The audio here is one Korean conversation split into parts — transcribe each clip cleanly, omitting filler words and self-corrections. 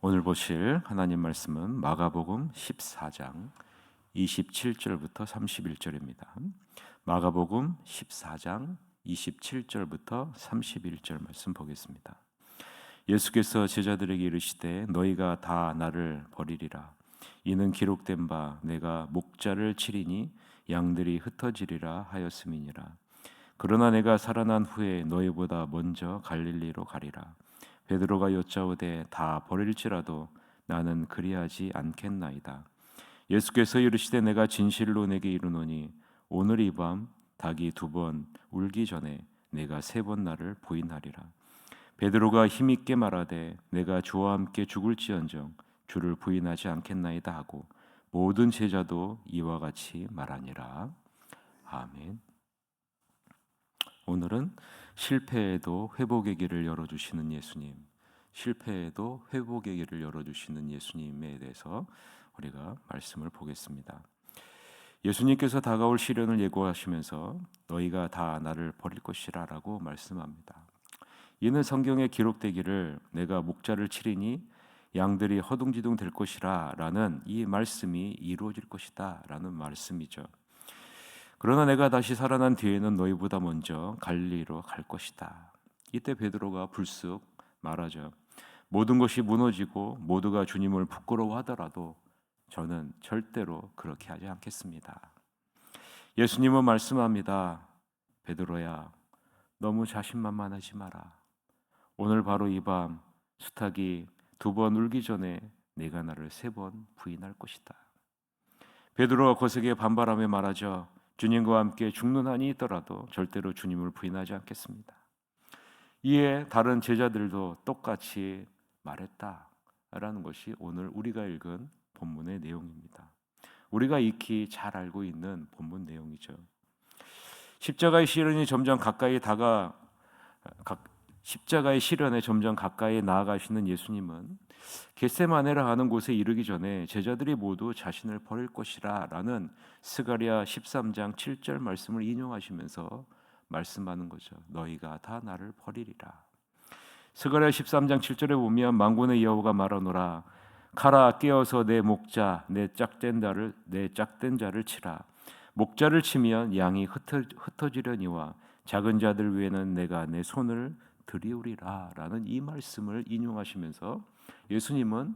오늘 보실 하나님 말씀은 마가복음 14장 27절부터 31절입니다. 마가복음 14장 27절부터 31절 말씀 보겠습니다. 예수께서 제자들에게 이르시되 너희가 다 나를 버리리라. 이는 기록된 바 내가 목자를 치리니 양들이 흩어지리라 하였음이니라. 그러나 내가 살아난 후에 너희보다 먼저 갈릴리로 가리라. 베드로가 여짜오되 다 버릴지라도 나는 그리하지 않겠나이다. 예수께서 이르시되 내가 진실로 내게 이르노니 오늘 이 밤 닭이 2번 울기 전에 내가 3번 나를 부인하리라. 베드로가 힘있게 말하되 내가 주와 함께 죽을지언정 주를 부인하지 않겠나이다 하고 모든 제자도 이와 같이 말하니라. 아멘. 오늘은 실패에도 회복의 길을 열어주시는 예수님, 실패에도 회복의 길을 열어주시는 예수님에 대해서 우리가 말씀을 보겠습니다. 예수님께서 다가올 시련을 예고하시면서 너희가 다 나를 버릴 것이라 라고 말씀합니다. 이는 성경에 기록되기를 내가 목자를 치리니 양들이 허둥지둥 될 것이라 라는 이 말씀이 이루어질 것이다 라는 말씀이죠. 그러나 내가 다시 살아난 뒤에는 너희보다 먼저 갈릴리로 갈 것이다. 이때 베드로가 불쑥 말하죠. 모든 것이 무너지고 모두가 주님을 부끄러워하더라도 저는 절대로 그렇게 하지 않겠습니다. 예수님은 말씀합니다. 베드로야, 너무 자신만만하지 마라. 오늘 바로 이 밤 수탉이 2번 울기 전에 네가 나를 3번 부인할 것이다. 베드로가 거세게 반발하며 말하죠. 주님과 함께 죽는 한이 있더라도 절대로 주님을 부인하지 않겠습니다. 이에 다른 제자들도 똑같이 말했다라는 것이 오늘 우리가 읽은 본문의 내용입니다. 우리가 익히 잘 알고 있는 본문 내용이죠. 십자가의 시련에 점점 가까이 나아가시는 예수님은 겟세마네라 하는 곳에 이르기 전에 제자들이 모두 자신을 버릴 것이라 라는 스가랴 13장 7절 말씀을 인용하시면서 말씀하는 거죠. 너희가 다 나를 버리리라. 스가랴 13장 7절에 보면 만군의 여호와가 말하노라. 가라 깨어서 내 목자 내 짝된 자를 치라. 목자를 치면 양이 흩어지려니와 작은 자들 위에는 내가 내 손을 들이우리라 라는 이 말씀을 인용하시면서 예수님은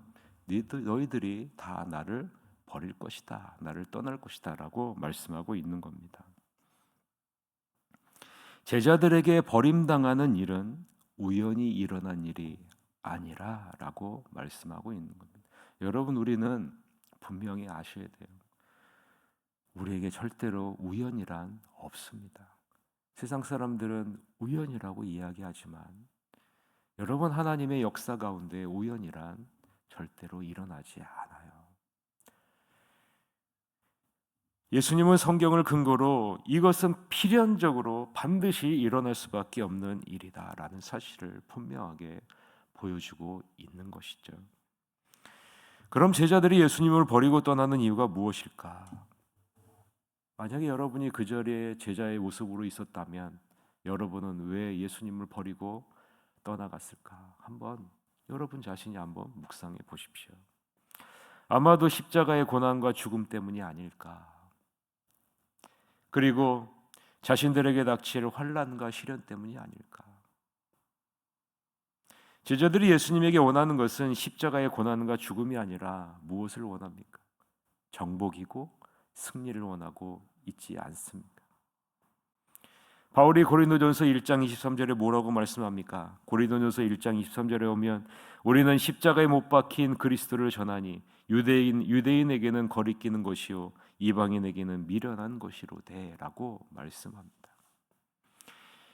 너희들이 다 나를 버릴 것이다, 나를 떠날 것이다 라고 말씀하고 있는 겁니다. 제자들에게 버림당하는 일은 우연히 일어난 일이 아니라 라고 말씀하고 있는 겁니다. 여러분, 우리는 분명히 아셔야 돼요. 우리에게 절대로 우연이란 없습니다. 세상 사람들은 우연이라고 이야기하지만 여러분, 하나님의 역사 가운데 우연이란 절대로 일어나지 않아요. 예수님은 성경을 근거로 이것은 필연적으로 반드시 일어날 수밖에 없는 일이다라는 사실을 분명하게 보여주고 있는 것이죠. 그럼 제자들이 예수님을 버리고 떠나는 이유가 무엇일까? 만약에 여러분이 그 자리에 제자의 모습으로 있었다면 여러분은 왜 예수님을 버리고 떠나갔을까? 한번 여러분 자신이 한번 묵상해 보십시오. 아마도 십자가의 고난과 죽음 때문이 아닐까? 그리고 자신들에게 닥칠 환난과 시련 때문이 아닐까? 제자들이 예수님에게 원하는 것은 십자가의 고난과 죽음이 아니라 무엇을 원합니까? 정복이고 승리를 원하고 있지 않습니까? 바울이 고린도전서 1장 23절에 뭐라고 말씀합니까? 고린도전서 1장 23절에 오면 우리는 십자가에 못 박힌 그리스도를 전하니 유대인에게는 거리끼는 것이요 이방인에게는 미련한 것이로되라고 말씀합니다.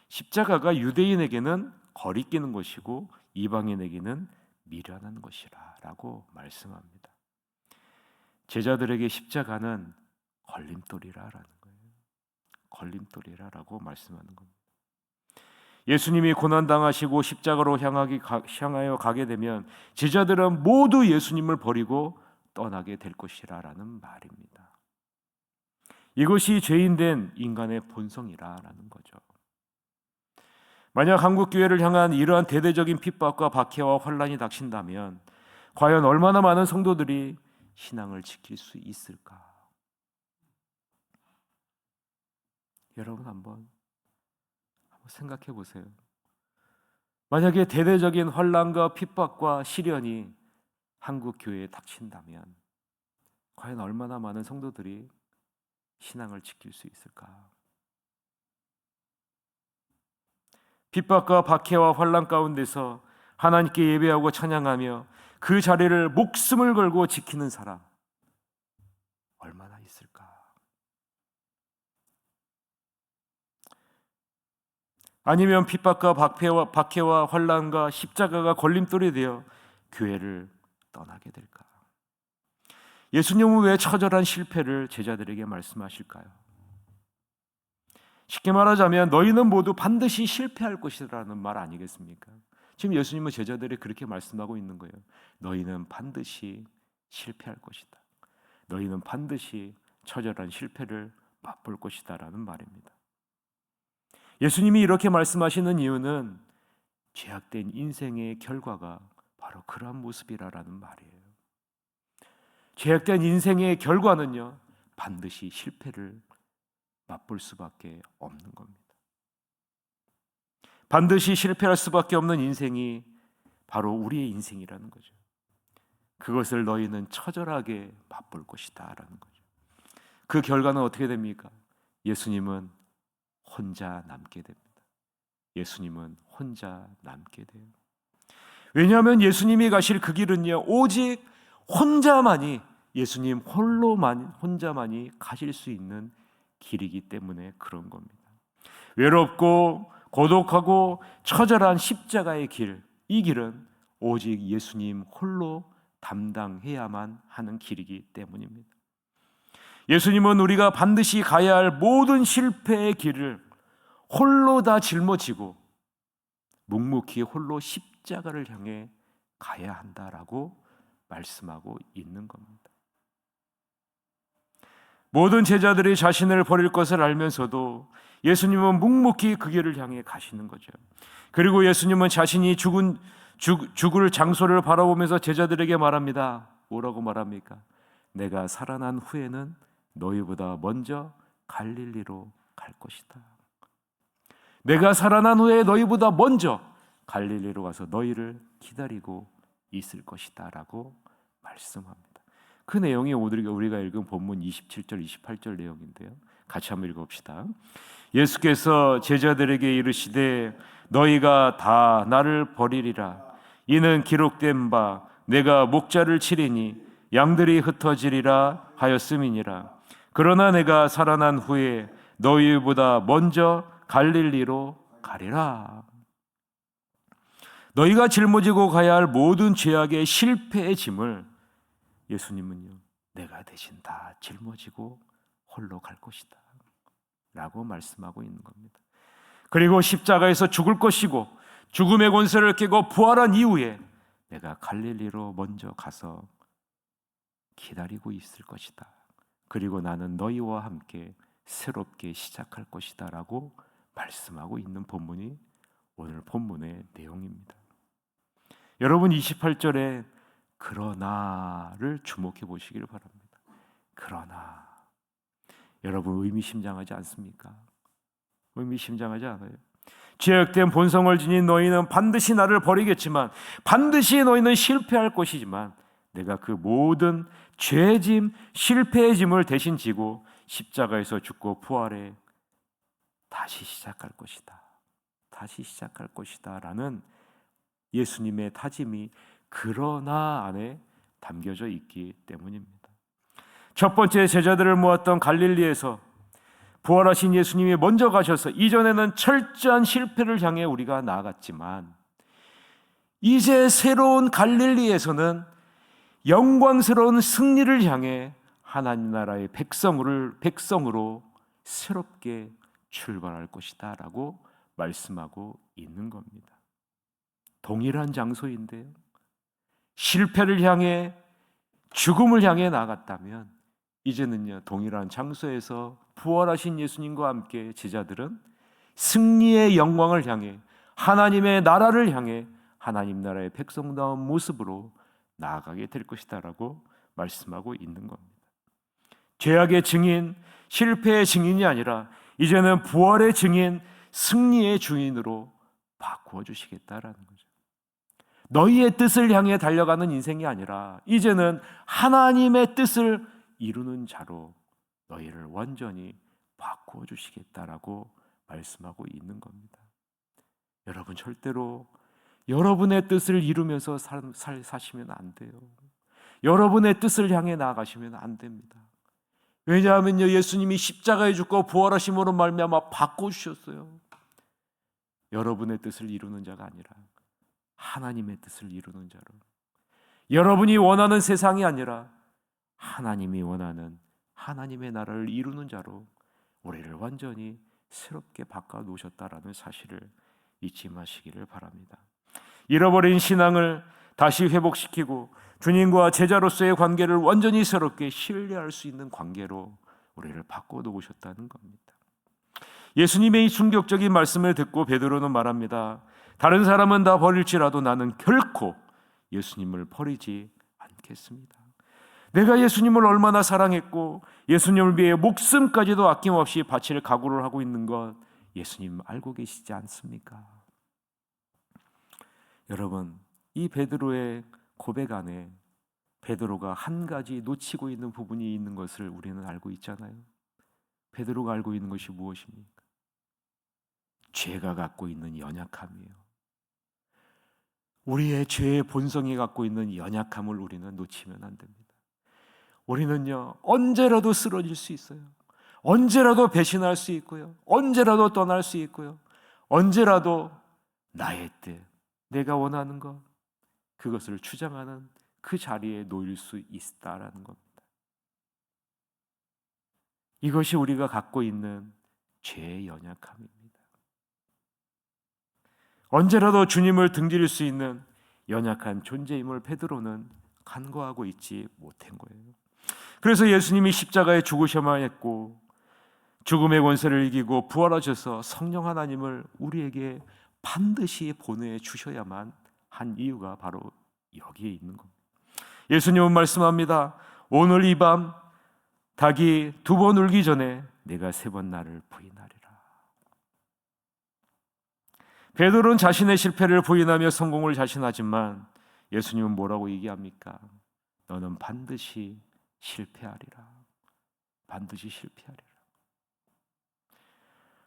십자가가 유대인에게는 거리끼는 것이고 이방인에게는 미련한 것이라고 말씀합니다. 제자들에게 십자가는 걸림돌이라라는 거예요. 걸림돌이라라고 말씀하는 겁니다. 예수님이 고난당하시고 십자가로 향하여 가게 되면 제자들은 모두 예수님을 버리고 떠나게 될 것이라는 말입니다. 이것이 죄인된 인간의 본성이라는 거죠. 만약 한국교회를 향한 이러한 대대적인 핍박과 박해와 환란이 닥친다면 과연 얼마나 많은 성도들이 신앙을 지킬 수 있을까? 여러분 한번 생각해 보세요. 만약에 대대적인 환난과 핍박과 시련이 한국 교회에 닥친다면 과연 얼마나 많은 성도들이 신앙을 지킬 수 있을까? 핍박과 박해와 환난 가운데서 하나님께 예배하고 찬양하며 그 자리를 목숨을 걸고 지키는 사람 얼마나 있을까? 아니면 핍박과 박해와 환난과 십자가가 걸림돌이 되어 교회를 떠나게 될까? 예수님은 왜 처절한 실패를 제자들에게 말씀하실까요? 쉽게 말하자면 너희는 모두 반드시 실패할 것이라는 말 아니겠습니까? 지금 예수님은 제자들이 그렇게 말씀하고 있는 거예요. 너희는 반드시 실패할 것이다. 너희는 반드시 처절한 실패를 맛볼 것이다 라는 말입니다. 예수님이 이렇게 말씀하시는 이유는 죄악된 인생의 결과가 바로 그러한 모습이라는 말이에요. 죄악된 인생의 결과는요, 반드시 실패를 맛볼 수밖에 없는 겁니다. 반드시 실패할 수밖에 없는 인생이 바로 우리의 인생이라는 거죠. 그것을 너희는 처절하게 맛볼 것이다 라는 거죠. 그 결과는 어떻게 됩니까? 예수님은 혼자 남게 됩니다. 예수님은 혼자 남게 돼요. 왜냐하면 예수님이 가실 그 길은요, 오직 혼자만이, 예수님 혼자만이 가실 수 있는 길이기 때문에 그런 겁니다. 외롭고 고독하고 처절한 십자가의 길, 이 길은 오직 예수님 홀로 담당해야만 하는 길이기 때문입니다. 예수님은 우리가 반드시 가야 할 모든 실패의 길을 홀로 다 짊어지고 묵묵히 홀로 십자가를 향해 가야 한다라고 말씀하고 있는 겁니다. 모든 제자들이 자신을 버릴 것을 알면서도 예수님은 묵묵히 그 길을 향해 가시는 거죠. 그리고 예수님은 자신이 죽을 장소를 바라보면서 제자들에게 말합니다. 뭐라고 말합니까? 내가 살아난 후에는 너희보다 먼저 갈릴리로 갈 것이다. 내가 살아난 후에 너희보다 먼저 갈릴리로 가서 너희를 기다리고 있을 것이다 라고 말씀합니다. 그 내용이 우리가 읽은 본문 27절 28절 내용인데요, 같이 한번 읽어봅시다. 예수께서 제자들에게 이르시되 너희가 다 나를 버리리라. 이는 기록된 바 내가 목자를 치리니 양들이 흩어지리라 하였음이니라. 그러나 내가 살아난 후에 너희보다 먼저 갈릴리로 가리라. 너희가 짊어지고 가야 할 모든 죄악의 실패의 짐을 예수님은요, 내가 대신 다 짊어지고 홀로 갈 것이다 라고 말씀하고 있는 겁니다. 그리고 십자가에서 죽을 것이고 죽음의 권세를 깨고 부활한 이후에 내가 갈릴리로 먼저 가서 기다리고 있을 것이다. 그리고 나는 너희와 함께 새롭게 시작할 것이다 라고 말씀하고 있는 본문이 오늘 본문의 내용입니다. 여러분 28절에 그러나를 주목해 보시기를 바랍니다. 그러나 여러분 의미심장하지 않습니까? 의미심장하지 않아요? 죄악된 본성을 지닌 너희는 반드시 나를 버리겠지만, 반드시 너희는 실패할 것이지만 내가 그 모든 죄짐, 실패의 짐을 대신 지고 십자가에서 죽고 부활해 다시 시작할 것이다. 다시 시작할 것이다 라는 예수님의 다짐이 그러나 안에 담겨져 있기 때문입니다. 첫 번째 제자들을 모았던 갈릴리에서 부활하신 예수님이 먼저 가셔서 이전에는 철저한 실패를 향해 우리가 나아갔지만 이제 새로운 갈릴리에서는 영광스러운 승리를 향해 하나님 나라의 백성으로 새롭게 출발할 것이다 라고 말씀하고 있는 겁니다. 동일한 장소인데요, 실패를 향해 죽음을 향해 나갔다면 이제는요, 동일한 장소에서 부활하신 예수님과 함께 제자들은 승리의 영광을 향해 하나님의 나라를 향해 하나님 나라의 백성다운 모습으로 나아가게 될 것이다라고 말씀하고 있는 겁니다. 죄악의 증인, 실패의 증인이 아니라 이제는 부활의 증인, 승리의 주인으로 바꾸어 주시겠다라는 거죠. 너희의 뜻을 향해 달려가는 인생이 아니라 이제는 하나님의 뜻을 이루는 자로 너희를 완전히 바꾸어 주시겠다라고 말씀하고 있는 겁니다. 여러분, 절대로 여러분의 뜻을 이루면서 사시면 안 돼요. 여러분의 뜻을 향해 나아가시면 안 됩니다. 왜냐하면요, 예수님이 십자가에 죽고 부활하심으로 말미암아 바꿔주셨어요. 여러분의 뜻을 이루는 자가 아니라 하나님의 뜻을 이루는 자로, 여러분이 원하는 세상이 아니라 하나님이 원하는 하나님의 나라를 이루는 자로 우리를 완전히 새롭게 바꿔 놓으셨다라는 사실을 잊지 마시기를 바랍니다. 잃어버린 신앙을 다시 회복시키고 주님과 제자로서의 관계를 완전히 새롭게 신뢰할 수 있는 관계로 우리를 바꿔 놓으셨다는 겁니다. 예수님의 이 충격적인 말씀을 듣고 베드로는 말합니다. 다른 사람은 다 버릴지라도 나는 결코 예수님을 버리지 않겠습니다. 내가 예수님을 얼마나 사랑했고 예수님을 위해 목숨까지도 아낌없이 바칠 각오를 하고 있는 것 예수님 알고 계시지 않습니까? 여러분, 이 베드로의 고백 안에 베드로가 한 가지 놓치고 있는 부분이 있는 것을 우리는 알고 있잖아요. 베드로가 알고 있는 것이 무엇입니까? 죄가 갖고 있는 연약함이에요. 우리의 죄의 본성이 갖고 있는 연약함을 우리는 놓치면 안 됩니다. 우리는요, 언제라도 쓰러질 수 있어요. 언제라도 배신할 수 있고요. 언제라도 떠날 수 있고요. 언제라도 나의 뜻, 내가 원하는 것, 그것을 주장하는 그 자리에 놓일 수 있다라는 겁니다. 이것이 우리가 갖고 있는 죄의 연약함입니다. 언제라도 주님을 등질 수 있는 연약한 존재임을 베드로는 간과하고 있지 못한 거예요. 그래서 예수님이 십자가에 죽으셔야만 했고 죽음의 권세를 이기고 부활하셔서 성령 하나님을 우리에게 반드시 보내주셔야만 한 이유가 바로 여기에 있는 겁니다. 예수님은 말씀합니다. 오늘 이 밤 닭이 2번 울기 전에 내가 3번 나를 부인하리라. 베드로는 자신의 실패를 부인하며 성공을 자신하지만 예수님은 뭐라고 얘기합니까? 너는 반드시 실패하리라. 반드시 실패하리라.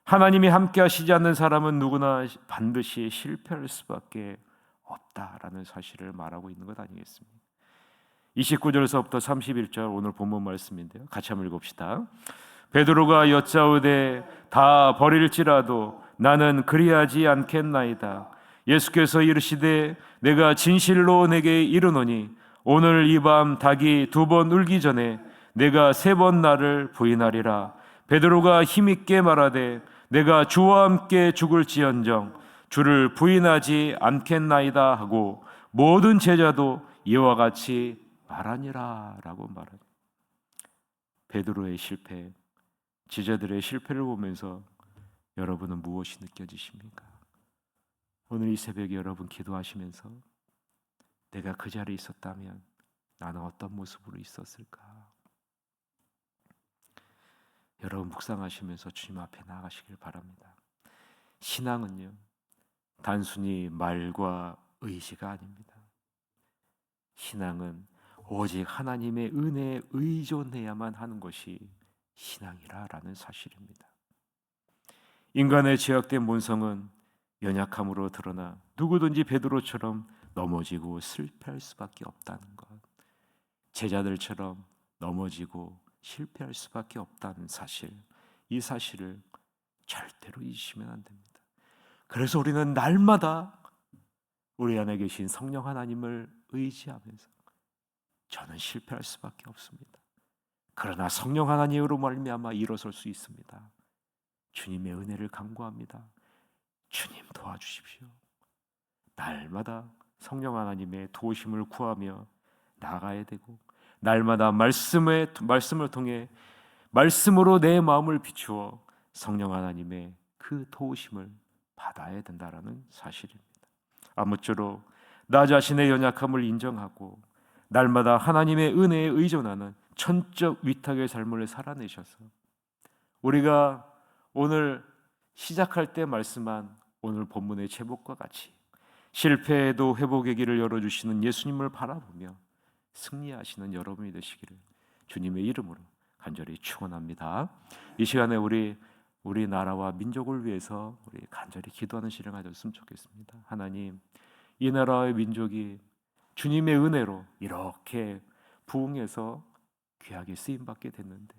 하나님이 함께 하시지 않는 사람은 누구나 반드시 실패할 수밖에 없다라는 사실을 말하고 있는 것 아니겠습니까? 29절에서부터 31절 오늘 본문 말씀인데요. 같이 한번 읽읍시다. 베드로가 여짜오되 다 버릴지라도 나는 그리하지 않겠나이다. 예수께서 이르시되 내가 진실로 내게 이르노니 오늘 이 밤 닭이 2번 울기 전에 내가 3번 나를 부인하리라. 베드로가 힘있게 말하되 내가 주와 함께 죽을지언정 주를 부인하지 않겠나이다 하고 모든 제자도 이와 같이 말하니라 라고 말하죠. 베드로의 실패, 제자들의 실패를 보면서 여러분은 무엇이 느껴지십니까? 오늘 이 새벽에 여러분 기도하시면서 내가 그 자리에 있었다면 나는 어떤 모습으로 있었을까? 여러분 묵상하시면서 주님 앞에 나아가시길 바랍니다. 신앙은요, 단순히 말과 의지가 아닙니다. 신앙은 오직 하나님의 은혜에 의존해야만 하는 것이 신앙이라는 사실입니다. 인간의 죄악된 본성은 연약함으로 드러나 누구든지 베드로처럼 넘어지고 실패할 수밖에 없다는 것, 제자들처럼 넘어지고 실패할 수밖에 없다는 사실, 이 사실을 절대로 잊으시면 안 됩니다. 그래서 우리는 날마다 우리 안에 계신 성령 하나님을 의지하면서 저는 실패할 수밖에 없습니다. 그러나 성령 하나님으로 말미암아 일어설 수 있습니다. 주님의 은혜를 간구합니다. 주님 도와주십시오. 날마다 성령 하나님의 도우심을 구하며 나가야 되고 날마다 말씀을 통해 말씀으로 내 마음을 비추어 성령 하나님의 그 도우심을 받아야 된다라는 사실입니다. 아무쪼록 나 자신의 연약함을 인정하고 날마다 하나님의 은혜에 의존하는 천적 위탁의 삶을 살아내셔서 우리가 오늘 시작할 때 말씀한 오늘 본문의 제목과 같이 실패에도 회복의 길을 열어주시는 예수님을 바라보며 승리하시는 여러분이 되시기를 주님의 이름으로 간절히 축원합니다. 이 시간에 우리 나라와 민족을 위해서 우리 간절히 기도하는 시간을 가졌으면 좋겠습니다. 하나님, 이 나라의 민족이 주님의 은혜로 이렇게 부흥해서 귀하게 쓰임받게 됐는데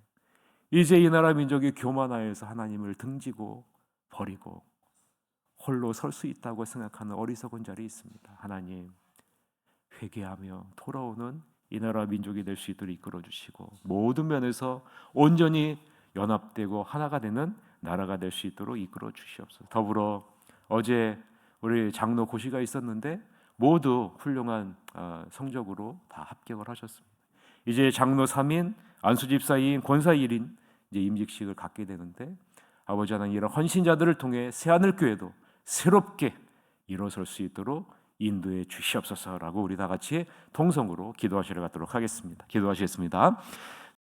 이제 이 나라 민족이 교만하여서 하나님을 등지고 버리고 홀로 설 수 있다고 생각하는 어리석은 자리 있습니다. 하나님, 회개하며 돌아오는 이 나라 민족이 될 수 있도록 이끌어 주시고 모든 면에서 온전히 연합되고 하나가 되는 나라가 될 수 있도록 이끌어 주시옵소서. 더불어 어제 우리 장로 고시가 있었는데 모두 훌륭한 성적으로 다 합격을 하셨습니다. 이제 장로 3인, 안수집사인, 권사 1인 이제 임직식을 갖게 되는데 아버지 하나님, 이런 헌신자들을 통해 새하늘교회도 새롭게 일어설 수 있도록 인도해 주시옵소서라고 우리 다 같이 통성으로 기도하시러 가도록 하겠습니다. 기도하시겠습니다.